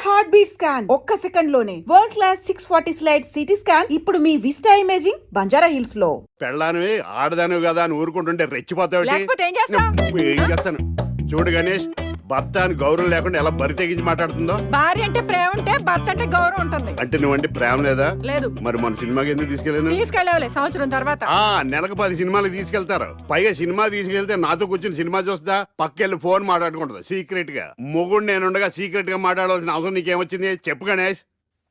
Heart beat scan ఒక్క second లోనే world class 640 slide CT scan ఇప్పుడు మీ విస్టా ఇమేజింగ్ బంజారా హిల్స్ లో. పెళ్ళానివి ఆడదానివి కదా అని ఊరుకుంటుంటే రెచ్చిపోతావు. లేకపోతే ఏం చేస్తావ్? ఏం చేస్తాను చూడు గణేష్, భర్త అని గౌరవం లేకుండా ఎలా బరి తెగించి మాట్లాడుతుందో. భార్య అంటే ప్రేమ ఉంటే భర్త అంటే గౌరవం ఉంటుంది. అంటే నువ్వంటే ప్రేమ లేదా? లేదు. మరి మన సినిమాకి ఎందుకు తీసుకెళ్ళాను? తీసుకెళ్ళవలే సంవత్సరం తర్వాత. నెలకు 10 సినిమాలకు తీసుకెళ్తారు. పైగా సినిమా తీసుకెళ్తే నాతో కూర్చొని సినిమా చూస్తా, పక్కెళ్ళి ఫోన్ మాట్లాడుకుంటుంది సీక్రెట్ గా. మొగుడు నేనుండగా సీక్రెట్ గా మాట్లాడాల్సిన అవసరం నీకేమొచ్చింది చెప్పు గణేష్.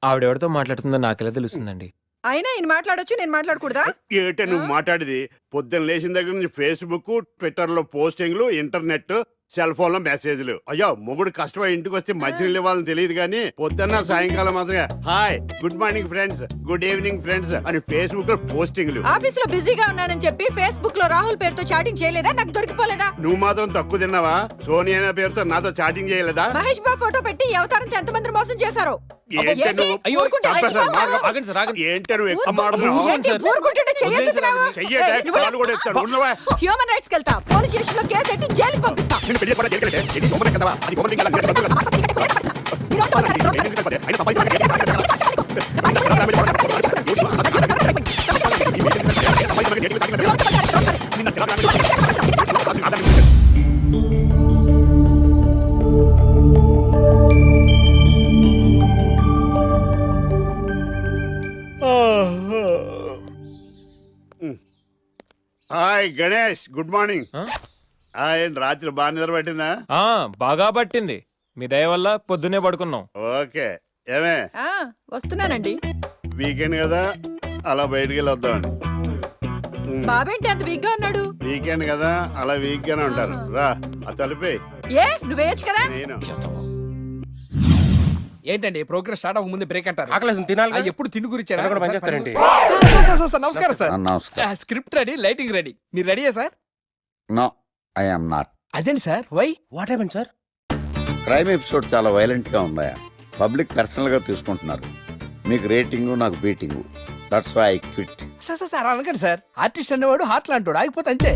ఆవిడెవరితో మాట్లాడుతుందో నాకెలా తెలుస్తుందండి? అయినా ఈయన మాట్లాడొచ్చు, నేను మాట్లాడకూడదా? ఏటే నువ్వు మాట్లాడేది? పొద్దున్న లేచిన దగ్గర నుంచి ఫేస్బుక్, ట్విట్టర్ లో పోస్టింగ్లు, ఇంటర్నెట్, సెల్ ఫోన్ లో మెసేజ్లు. అయ్యో మొగుడు కష్టమై ఇంటికి వస్తే మంచినీళ్ళు ఇవ్వాలని తెలియదు కానీ పొద్దున్న సాయంకాలం మాత్రమే hi, good morning friends, good evening friends అని ఫేస్బుక్ లో పోస్టింగ్లు. ఆఫీస్ లో బిజీగా ఉన్నానని చెప్పి ఫేస్బుక్ లో రాహుల్ పేరుతో చాటింగ్ చేయలేదా? నాకు దొరికిపోలేదా? నువ్వు మాత్రం తక్కువ తిన్నావా? సోనియా అనే పేరుతో నాతో చాటింగ్ చేయలేదా? మహేష్ బాబు ఫోటో పెట్టి ఈ అవతారంతో ఎంతమంది మోసం చేశారో. ఏంటి నువ్వు? ఏంటి నువ్వు ఎక్కువ మాట్లాడుతున్నావు? చెయ్యటే కాలు కూడా ఎత్తాడు. ఉన్నవా? హ్యూమన్ రైట్స్ కెళ్తా, పోలీస్ స్టేషన్ లో కేసు పెట్టి జైలుకి పంపిస్తా. Hi Ganesh, good morning. రాత్రి బాగా నిద్ర పట్టిందా? బాగా పట్టింది. మీ దయ వల్ల పొద్దునే పడుకున్నాం. ఓకే. ఏమే వస్తున్నానండి. వీకెండ్ కదా, అలా బయటికి వెళ్ళి వద్దామని. బాబేంటి అంత వీక్ గా ఉన్నాడు? వీకెండ్ కదా, అలా వీక్ గానే ఉంటారు. రా ఆ తలిపే. నువ్వేయచ్చు కదా. నేను ఏంటండి ప్రోగ్రెస్ స్టార్ట్ అవ్వక ముందు బ్రేక్ అంటారు? ఆకలేసం తినాలి. ఎప్పుడు తిండి గురించి పనిచేస్తారండి. నమస్కారం సార్. నమస్కారం. Script ready, lighting ready. మీరు రెడీయా sir? No, I am not. అదేంటి sir, why? What happened sir? Crime episode చాలా వైలెంట్ గా ఉందాయా. పబ్లిక్ పర్సనల్ గా తీసుకుంటున్నారు. మీకు రేటింగ్, నాకు beating. That's why I quit. Sir అనకండి సార్. ఆర్టిస్ట్ అనేవాడు హార్ట్ లాంటాడు, ఆగిపోతే అంతే.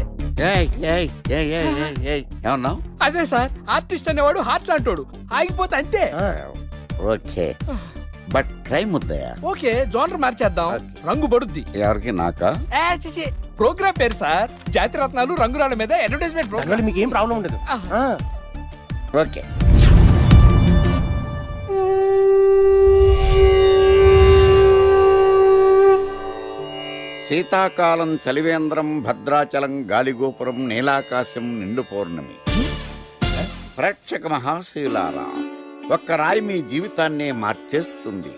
ఏమన్నావు? అదే సార్, ఆర్టిస్ట్ అనేవాడు హార్ట్ లాంటాడు, ఆగిపోతే అంతే. ఓకే, బట్ క్రైమ్ వద్దయా. ఓకే, జోనర్ మార్చేద్దాం. రంగు పడుద్ది. ఎవరికి? నాకా? ప్రోగ్రామ్ పేరు సార్ జాతి రత్నాలు రంగురాళ్ళ మీద అడ్వర్టైజ్మెంట్ ప్రోగ్రామ్. మీకు ఏం ప్రాబ్లం ఉండదు. ఓకే. శీతాకాలం చలివేంద్రం, భద్రాచలం గాలిగోపురం, నీలాకాశం, నిండు పౌర్ణమి. ప్రేక్షక మహాశయులారా, ఒక్క రాయి మీ జీవితాన్నే మార్చేస్తుంది.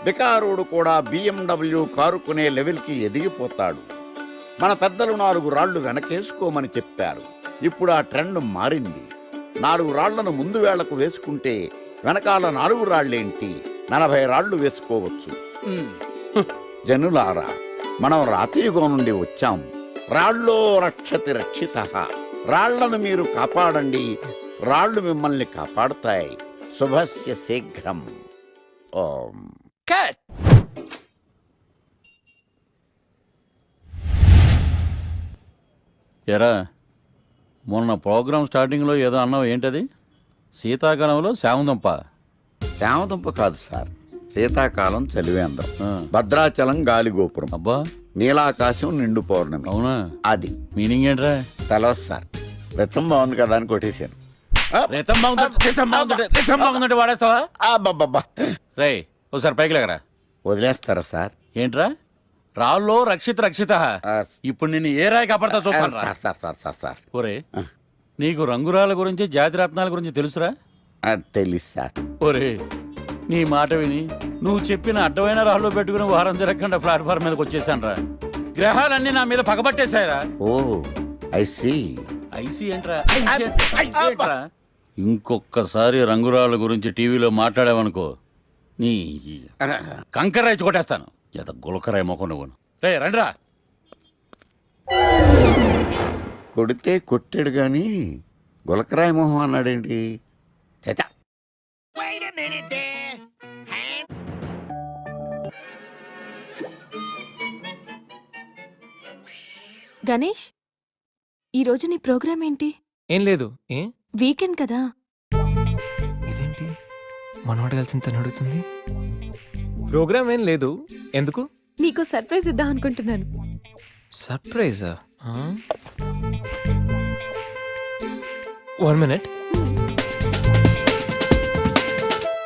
బికారుడు కూడా BMW కారు కొనే లెవెల్కి ఎదిగిపోతాడు. మన పెద్దలు 4 రాళ్లు వెనకేసుకోమని చెప్పారు. ఇప్పుడు ఆ ట్రెండ్ మారింది. 4 రాళ్లను ముందు వేళ్లకు వేసుకుంటే వెనకాల 4 రాళ్లేంటి 40 రాళ్లు వేసుకోవచ్చు. జనులారా, మనం రాతియుగం నుండి వచ్చాం. రాళ్ళో రక్షతి రక్షితః. రాళ్లను మీరు కాపాడండి, రాళ్లు మిమ్మల్ని కాపాడుతాయి. శుభస్య శీఘ్రం. ఓం. కట్. ఎరా, మొన్న ప్రోగ్రామ్ స్టార్టింగ్లో ఏదో అన్నావు, ఏంటది? శీతాకాలంలో శామదుంప. శామదుంప కాదు సార్, శీతాకాలం చలివేంద్రం, భద్రాచలం గాలిగోపురం, అబ్బా, నీలాకాశం, నిండు పౌర్ణమి. అవునా? అది మీనింగ్ ఏంట్రా? తెలవదు సార్. రతం బాగుంది కదా అని కొట్టేశాను. వాడేస్తావా? అబ్బబ్బబ్బా. రే, ఒకసారి పైకి లేకరా. వదిలేస్తారా సార్? ఏంట్రా? రాళ్ళో రక్షిత. ఇప్పుడు నిన్ను ఏ రాయి కాపాడతా చూస్తాను. సార్ ఒరే, నీకు రంగురాల గురించి, జాతి రత్నాల గురించి తెలుసురా? తెలీదు సార్. ఒరే, నీ మాట విని నువ్వు చెప్పిన అడ్డమైన రాళ్ళు పెట్టుకుని వారం తిరగకుండా ప్లాట్ఫామ్ మీదకి వచ్చేసాను రా. గ్రహాలన్నీ నా మీద పగబట్టేశాయరా. ఓ, ఐ సీ. ఐసీ ఏంట్రా? ఇంకొక్కసారి రంగురాళ్ళ గురించి టీవీలో మాట్లాడావనుకో, నీ కంకర్రాయి కొట్టేస్తాను. ఎంత గులకరాయి మొక్క నువ్వు. రే రండిరా. కొడితే కొట్టాడు గాని గులకరాయి మొహం అన్నాడేంటి? చచా. గణేష్, ఈరోజు నీ ప్రోగ్రామ్ ఏంటి? ఏం లేదు. వీకెండ్ కదా. ఇదేంటి మనవాడు కలిసి తను అడుగుతుంది. ప్రోగ్రామ్ ఏం లేదు, ఎందుకు? నీకు సర్ప్రైజ్ ఇద్దాం అనుకుంటున్నాను. సర్ప్రైజా? 1 minute.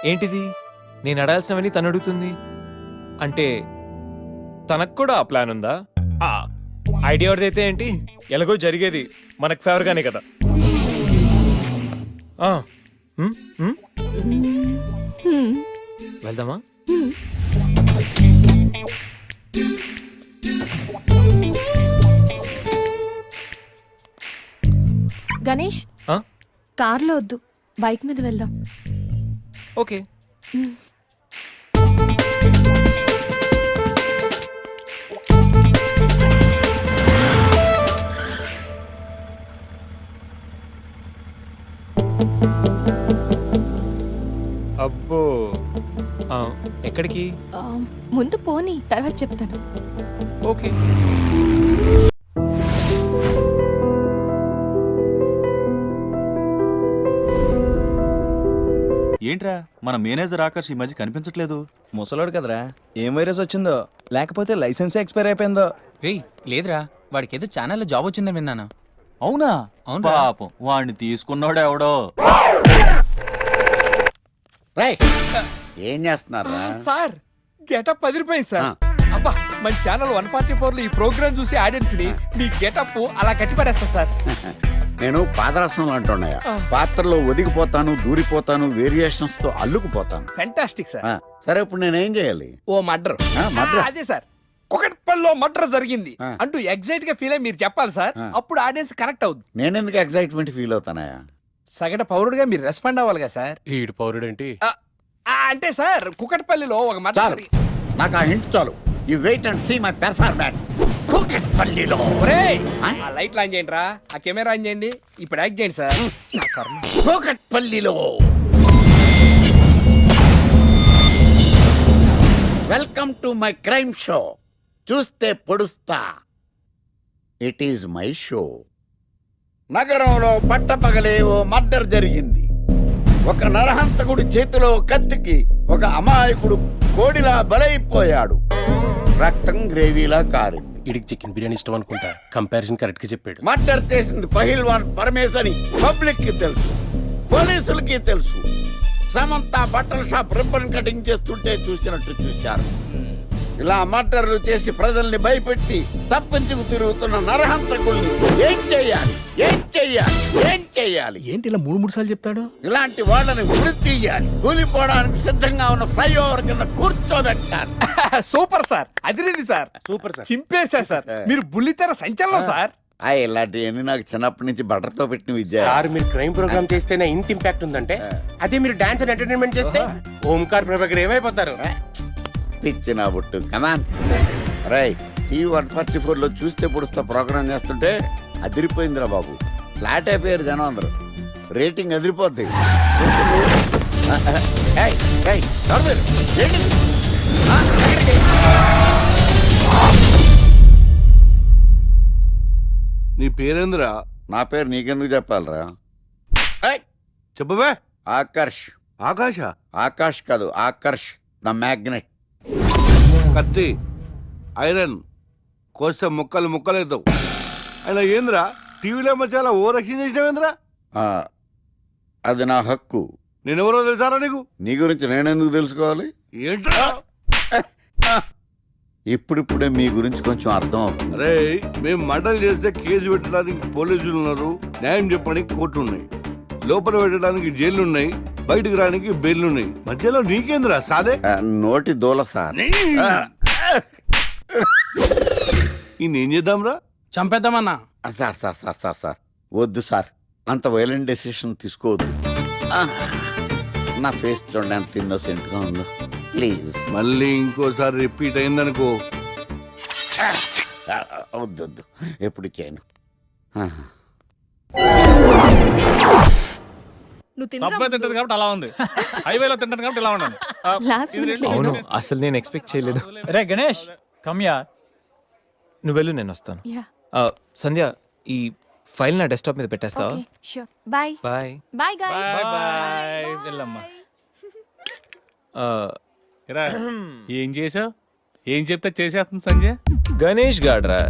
ఏంటిది? నేను అడాల్సినవని తను అడుగుతుంది అంటే తనకు కూడా ఆ ప్లాన్ ఉందా? ఐడియా ఎవరిదైతే ఏంటి, ఎలాగో జరిగేది మనకు ఫేవర్ గానే కదా. వెళ్దామా? గణేష్, ఆ? కార్లో వద్దు, బైక్ మీద వెళ్దాం. ఓకే. అబ్బో, ఎక్కడికి? ముందు పోనీ, తర్వాత చెప్తాను. ఓకే. ఏంట్రా మన మేనేజర్ ఆకర్ష్ ఈ మధ్య కనిపించట్లేదు. ముసలోడు కదరా, ఏం వైరస్ వచ్చిందో, లేకపోతే లైసెన్స్ ఎక్స్పైర్ అయిపోయిందో. రేయ్ లేదురా, వాడికి ఏదో ఛానల్లో జాబ్ వచ్చిందని విన్నాను. అవునా? అవును పాపం వాడిని తీసుకున్నాడు ఎవడో. రైట్, ఏం చేస్తున్నారా? సార్ గెటప్ అదిరిపోయింది సార్. అబ్బా, మన ఛానల్ 144 లో ఈ ప్రోగ్రామ్ చూసి ఆడియన్స్ ని మీ గెటప్ అలా కట్టి పడేస్తా సార్. నేను పాదరసంలో అంటున్నాయా, పాత్రలో ఒదిగిపోతాను, దూరిపోతాను, వేరియేషన్స్ తో అల్లుకుపోతాను. Fantastic sir. సరే, ఇప్పుడు నేనేం చేయాలి? ఓ మర్డర్. murder? అదే సార్, కుకట్పల్లిలో మర్డర్ జరిగింది అంటూ ఎగ్జైట్ గా ఫీల్ అయ్యి మీరు చెప్పాలి సార్. అప్పుడు ఆడియన్స్ కనెక్ట్ అవుద్ది. నేనెందుకు ఎక్సైట్మెంట్ ఫీల్ అవుతానయా? సగటు పౌరుడుగా మీరు రెస్పాండ్ అవ్వాలి కదా సార్. ఈడు పౌరుడేంటి? అంటే సార్ కుకట్పల్లిలో ఒక మర్డర్ చాలు, నాకు ఆ హింట్ చాలు. You wait and see my performance. కూకట్పల్లిలో ఆ లైట్లు ఆన్ చేయండి రా, ఆ కెమెరా ఆన్ చేయండి, ఇప్పుడు యాక్ట్ చేయండి సార్. నా కర్మ. కూకట్పల్లిలో welcome to my crime show. చూస్తే పొడుస్తా, ఇట్ ఈజ్ మై షో. నగరంలో పట్టపగలే ఓ మర్డర్ జరిగింది. ఒక నరహంతకుడు చేతిలో కత్తికి ఒక అమాయకుడు కోడిలా బలైపోయాడు. రక్తం గ్రేవీలా కారింది. ఇడికి చికెన్ బిర్యానీ ఇష్టం అనుకుంటా, కంపారిజన్ కరెక్ట్ గా చెప్పాడు. మర్డర్ చేసింది పహిల్వాన్ పరమేశ్ అని పబ్లిక్ కి తెలుసు, పోలీసులకి తెలుసు. సమంత బట్టల షాప్ రిబ్బన్ కటింగ్ చేస్తుంటే చూసినట్టు చూశారు. ఇలా మర్డర్లు చేసి ప్రజల్ని భయపెట్టి తప్పించుకు తిరుగుతున్న నరహంతకుల్ని ఏం చెయ్యాలి, ఏం చెయ్యాలి, ఏం చెయ్యాలి? ఏంటి ఇలా 3 సార్లు చెప్తాడు? ఇలాంటి వాళ్ళని వృత్తి తీయాలి. కూలిపోవడానికి సిద్ధంగా ఉన్న ఫ్లైఓవర్ కింద కూర్చోబెట్టాలి. సూపర్ సార్, అదిరింది సార్, సూపర్ సార్. చింపేశా సార్. మీరు బుల్లితెర సంచలనం సార్. ఇలాంటివన్నీ నాకు చిన్నప్పటి నుంచి బట్టర్తో పెట్టిన విద్య. సార్ మీరు క్రైమ్ ప్రోగ్రామ్ చేస్తేనే ఇంత ఇంపాక్ట్ ఉందంటే, అదే మీరు డాన్స్ అండ్ ఎంటర్టైన్మెంట్ చేస్తే ఓంకార్ ప్రభాకర్ ఏమైపోతారు? పిచ్చిన బుట్టు కమాన్. రైట్, ఈ 144 లో చూస్తే పొడుస్తా ప్రోగ్రామ్ చేస్తుంటే అదిరిపోయిందిరా బాబు. ఫ్లాట్ అయిపోయారు జనం అందరూ. రేటింగ్ అదిరిపోద్ది. ఏయ్, ఏయ్, ఎవరు మీరు? ఏంటి? ఎక్కడికి? నీ పేరేంద్రా? నా పేరు నీకెందుకు చెప్పాలరా? చెప్పవే. ఆకర్ష్. ఆకాశ? ఆకాష్ కాదు, ఆకర్ష్ ద మ్యాగ్నెట్. కత్తి, ఐరన్ కోస్తే ముక్కలు ముక్కలేద్దావు. అయినా ఏంద్రా టీవీలో మధ్య ఓ రక్షణ చేసినావేంద్రా? అది నా హక్కు. నేనెవరో తెలుసారా నీకు? నీ గురించి నేనెందుకు తెలుసుకోవాలి? ఏంట్రా? ఇప్పుడిప్పుడే మీ గురించి కొంచెం అర్థం అవుతుంది. అరే, మేము మర్డర్ చేస్తే కేసు పెట్టడానికి పోలీసులు ఉన్నారు, న్యాయం చెప్పడానికి కోర్టులు ఉన్నాయి, లోపల పెట్టడానికి జైలు ఉన్నాయి, బయటకు రానికి బెయిల్ ఉన్నాయి. మధ్యలో నీకేంద్రా సాదే? నోటి దూల సార్. ఏం చేద్దాంరా? చంపేద్దామన్నా. Sir sir sir sir sir వద్దు సార్, అంత వైలెంట్ డెసిషన్ తీసుకోవద్దు. నా ఫేస్ చూడండి ఎంత ఇన్నోసెంట్ గా ఉందో. ప్లీజ్ మళ్ళీ ఇంకోసారి రిపీట్ అయిందనుకో. వద్దు వద్దు, ఎప్పుడు చేయను. సబ్వే తింటది కాబట్టి అలా ఉంది, హైవేలో తింటాను కాబట్టి ఇలా ఉన్నాను. లాస్ట్ మినిట్ అవును, అసలు నేను ఎక్స్పెక్ట్ చేయలేదు. రే గణేష్ కమ్యా. నువ్వు వెళ్ళు, నేను వస్తాను. యా, సంధ్య, ఈ ఫైల్ నా డెస్క్టాప్ మీద పెట్టేస్తావా? Okay, sure. Bye bye. Bye guys. Bye bye. వెళ్ళమ్మా. ఆ, ఏం చేసావు? ఏం చెప్తే చేసేస్తుంది సంజయ్. గణేష్ గాడ్రా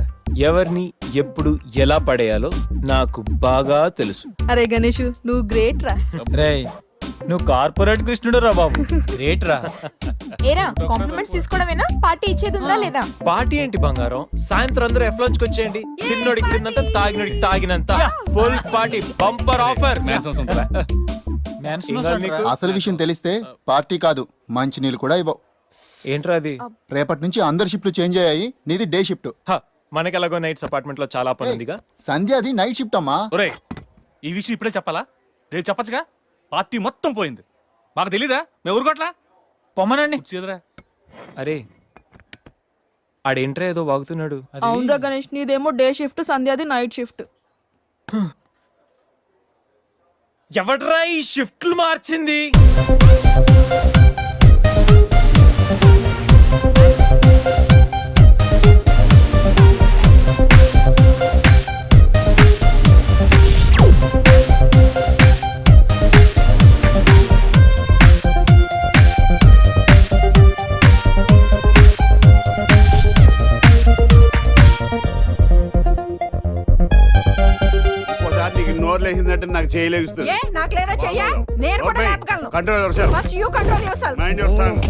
ఎవరిని ఎప్పుడు ఎలా పడేయాలో నాకు బాగా తెలుసు. అరే గణేష్ నువ్వు గ్రేట్ రా. రేయ్ నువ్వు కార్పొరేట్ కృష్ణుడు రా బాబు, రేట్ రా. ఏరా కాంప్లిమెంట్స్ తీసుకోవడమేనా, పార్టీ ఇచ్చేది ఉందా లేదా? పార్టీ ఏంటి బంగారం, సాయంత్రం అందరూ ఎఫ్ లంచ్ వచ్చేయండి. తిన్నోడికి తిన్నంత, తాగినోడికి తాగినంత, ఫుల్ పార్టీ, బంపర్ ఆఫర్. అసలు విషయం తెలిస్తే పార్టీ కాదు మంచి నీళ్ళు కూడా ఇవ్వవు. ఏంట్రా అది? రేపటి నుంచి అందరి షిఫ్ట్లు చేంజ్ అయ్యాయి, నీది డే షిఫ్ట్. మనకి ఎలాగో నైట్స్ అపార్ట్మెంట్ లో చాలా పని ఉందిగా. సంధ్యాది నైట్ షిఫ్ట్ అమ్మా. ఒరేయ్ ఈ విషయం ఇప్పుడే చెప్పాలా? రేపు చెప్పచ్చుగా. పార్టీ మొత్తం పోయింది, మాకు తెలీదా? మేము ఊరుకోట్లా పొమ్మనండి. అరే ఆడేంట్రా ఏదో వాగుతున్నాడు. అవునరా గణేష్, నీదేమో డే షిఫ్ట్, సంధ్యాది నైట్ షిఫ్ట్. ఎవడ్రా ఈ షిఫ్ట్లు మార్చింది? ఒకసారి నీకు నోరు లేచిందంటే నాకు చేయలేస్తుంది. ఏ నాకు లేదా చెయ్యా? నేను కూడా లేపగలను. Control your self. First you control yourself. Mind your tongue.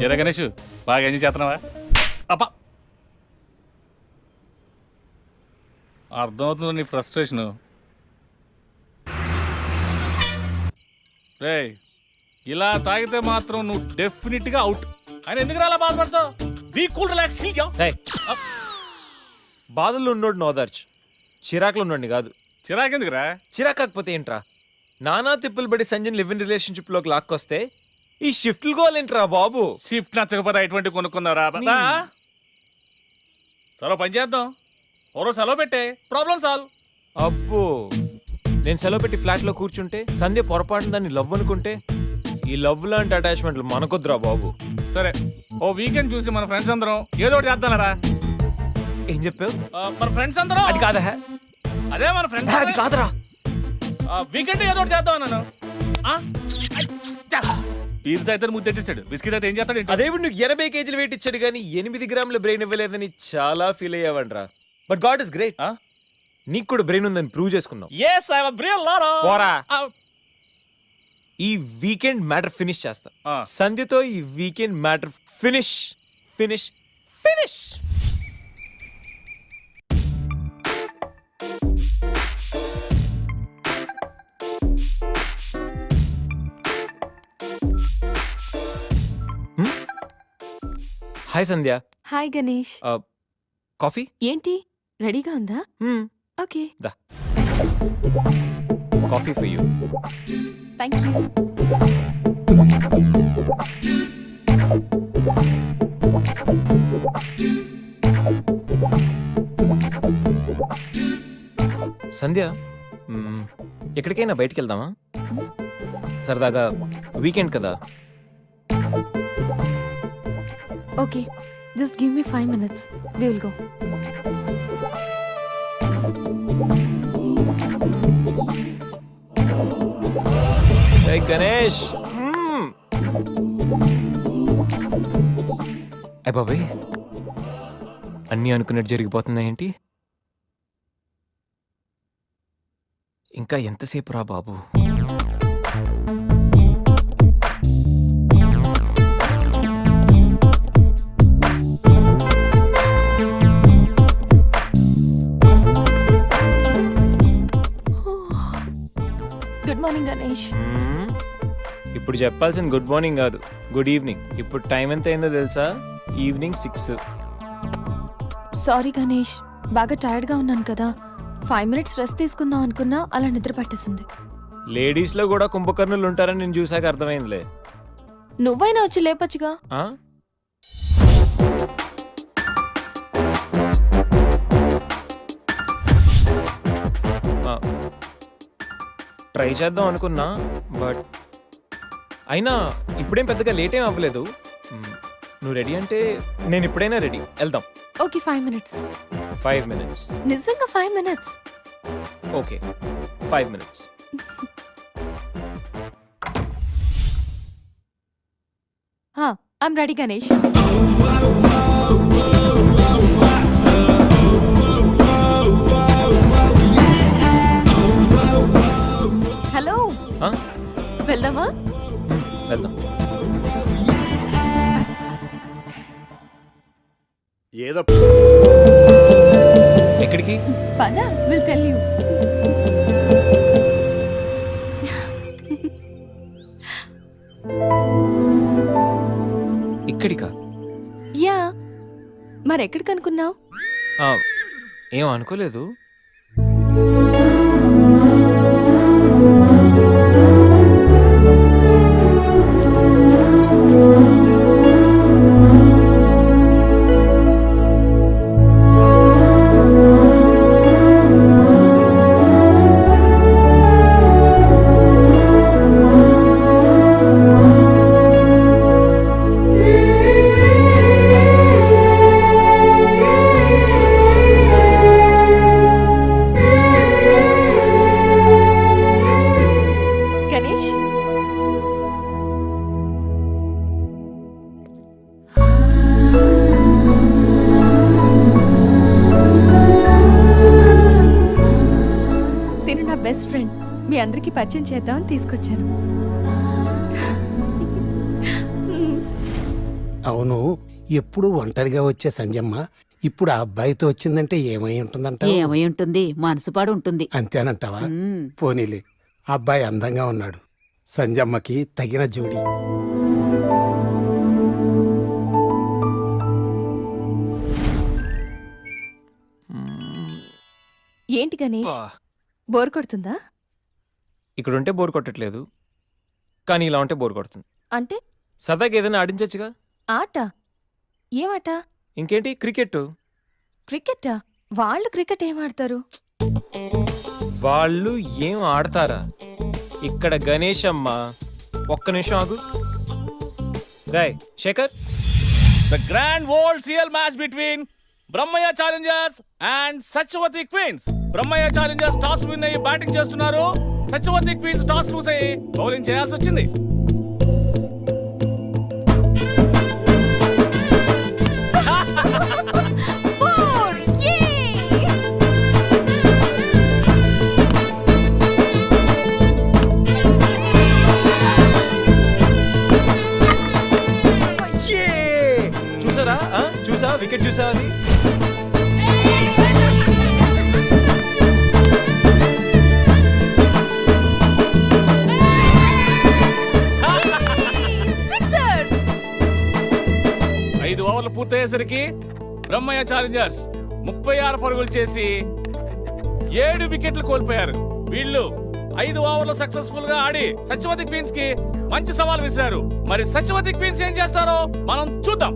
ఎరా గణేష్ బాగా ఎంజాయ్ చేస్తున్నావా? అప్ప అర్థమవుతుంది నీ ఫ్రస్ట్రేషను. రే ఇలా తాగితే మాత్రం నువ్వు డెఫినెట్ గా అవుట్. ఆయన ఎందుకు అలా బాధపడతావు? Be cool, relax. ఏయ్, బాధల్లో ఉన్నోడు నోదార్చు, చిరాకులో ఉన్నోడిని కాదు. చిరాకెందుకురా? చిరాకాకపోతే ఏంట్రా? నానా తిప్పులు పడి సంజయ్ లివ్ ఇన్ రిలేషన్షిప్ లోకి లాక్కొస్తే ఈ షిఫ్ట్లు గోలేంట్రా బాబు? షిఫ్ట్ నచ్చకపోతే ఎటువంటి కొనుక్కున్నారా? సరే పని చేద్దాం, ఓరో సెలవు పెట్టే, ప్రాబ్లం సాల్వ్. అబ్బో, నేను సెలవు పెట్టి ఫ్లాట్ లో కూర్చుంటే సంధ్య పొరపాటున దాన్ని లవ్ అనుకుంటే, ఈ లవ్ లాంటి అటాచ్మెంట్లు మనకొద్దురా బాబు. సరే ఓ వీకెండ్ చూసి మన ఫ్రెండ్స్ అందరం ఏదో ఒకటి చేద్దానరా. ఏం చెప్పావు? మన ఫ్రెండ్స్ అందరం. అది కాదా? అదే మన ఫ్రెండ్స్. అది కాదురా. వీకెండ్ ఏదో ఒకటి చేద్దాం అన్నాను. పీరుతో అయితే ముద్దు తెచ్చేసాడు, బిస్కెట్ అయితే ఏం చేస్తాడు? అదేవిడు నువ్వు 80 కేజీలు వెయిట్ ఇచ్చాడు కానీ 8 గ్రాముల బ్రెయిన్ ఇవ్వలేదని చాలా ఫీల్ అయ్యావంట్రా. బట్ గాడ్ ఇస్ గ్రేట్, నీకు కూడా బ్రెయిన్ ఉందని ప్రూవ్ చేసుకున్నావు. పోరా. ఈ వీకెండ్ మ్యాటర్ ఫినిష్ చేస్తా. సంధ్యతో ఈ weekend matter finish finish finish. Hi Sandhya. Hi Ganesh. Coffee ఏంటి రెడీగా ఉందా? ఓకే, దా. Coffee for you. Thank you. Sandhya, ఎక్కడికైనా బయటికి వెళ్దామా? సరదాగా వీకెండ్ కదా. Okay, just give me 5 minutes. We will go. Hey Ganesh. అయ్య బాబాయ్, అన్నీ అనుకున్నట్టు జరిగిపోతున్నాయేంటి? ఇంకా ఎంతసేపు రా బాబు? Good morning Ganesh. ఇప్పుడు చెప్పాల్సిన గుడ్ మార్నింగ్ కాదు, గుడ్ ఈవినింగ్. ఇప్పుడు టైం ఎంత అయిందో తెలుసా? ఈవినింగ్ 6. సారీ గణేష్, బాగా టైర్డ్గా ఉన్నాను కదా, 5 minutes రెస్ట్ తీసుకుందాం అనుకున్నా అలా నిద్ర పట్టేసింది. లేడీస్ లో కూడా కుంభకర్ణులు ఉంటారని నేను చూసాక అర్థమైందిలే. నువ్వైనా వచ్చి లేపచ్చుగా. ఆ? ఆ, ట్రై చేద్దాం అనుకున్నా, బట్ అయినా ఇప్పుడేం పెద్దగా లేట్ ఏం అవ్వలేదు. నువ్వు రెడీ అంటే నేను ఇప్పుడైనా రెడీ, వెళ్దాం. Okay 5 minutes. 5 minutes. నిజంగా 5 minutes. Okay 5 minutes. I'm ready, Ganesh. Hello, ఆ? వెళ్దామా? వెళ్దాం. ఏదో ఎక్కడికి? పద, విల్ టెల్ యూ. ఇక్కడికా? యా, మరెక్కడికి అనుకున్నావు? ఆ, ఏం అనుకోలేదు. గణేష్, తిను నా బెస్ట్ ఫ్రెండ్. మీ అందరికీ పరిచయం చేద్దామని తీసుకొచ్చాను. అవును, ఎప్పుడు ఒంటరిగా వచ్చే సంజమ్మ ఇప్పుడు ఆ అబ్బాయితో వచ్చిందంటే ఏమై ఉంటుందంట? ఏమై ఉంటుంది, మనసు పాడు ఉంటుంది. అంతేనంటావా? పోనీలే, అబ్బాయి అందంగా ఉన్నాడు. సంజమ్మకి తగిన జోడి. ఏంటి గణేష్, బోర్ కొడుతుందా? ఇక్కడ ఉంటే బోర్ కొట్టట్లేదు, కానీ ఇలా ఉంటే బోర్ కొడుతుంది. అంటే సరదాగా ఏదైనా ఆడించచ్చుగా. ఆట? ఏమాట? ఇంకేంటి, క్రికెట్. క్రికెటా? వాళ్ళు క్రికెట్ ఏం ఆడతారు? వాళ్ళు ఏం ఆడతారా? ఇక్కడ గణేష్ అమ్మ. ఒక్క నిమిషం ఆగు. Rai Shekhar, The grand world CL match between Brahmaiah Challengers and Satyavathi Queens. Brahmaiah Challengers toss win అయ్యి బ్యాటింగ్ చేస్తున్నారు. సత్యవతి క్వీన్స్ టాస్ లూస్ అయ్యి బౌలింగ్ చేయాల్సి వచ్చింది. చూసారా? చూసా, వికెట్ చూసా అది. ఐదు ఓవర్లు పూర్తయ్యేసరికి బ్రహ్మయ్య ఛాలెంజర్స్ 36 పరుగులు చేసి 7 వికెట్లు కోల్పోయారు. వీళ్ళు 5 ఓవర్లు సక్సెస్ఫుల్ గా ఆడి సత్యవతి క్వీన్స్ కి మంచి సవాల్ విసిరారు. మరి సత్యవతి క్వీన్స్ ఏం చేస్తారో మనం చూద్దాం.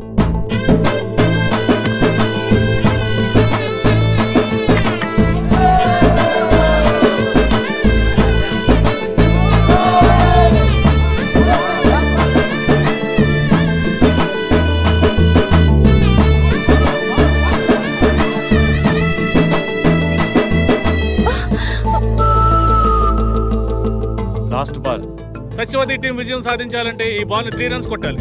Last ball. సత్యవతి టీం విజయం సాధించాలంటే ఈ బాల్ 3 runs కొట్టాలి.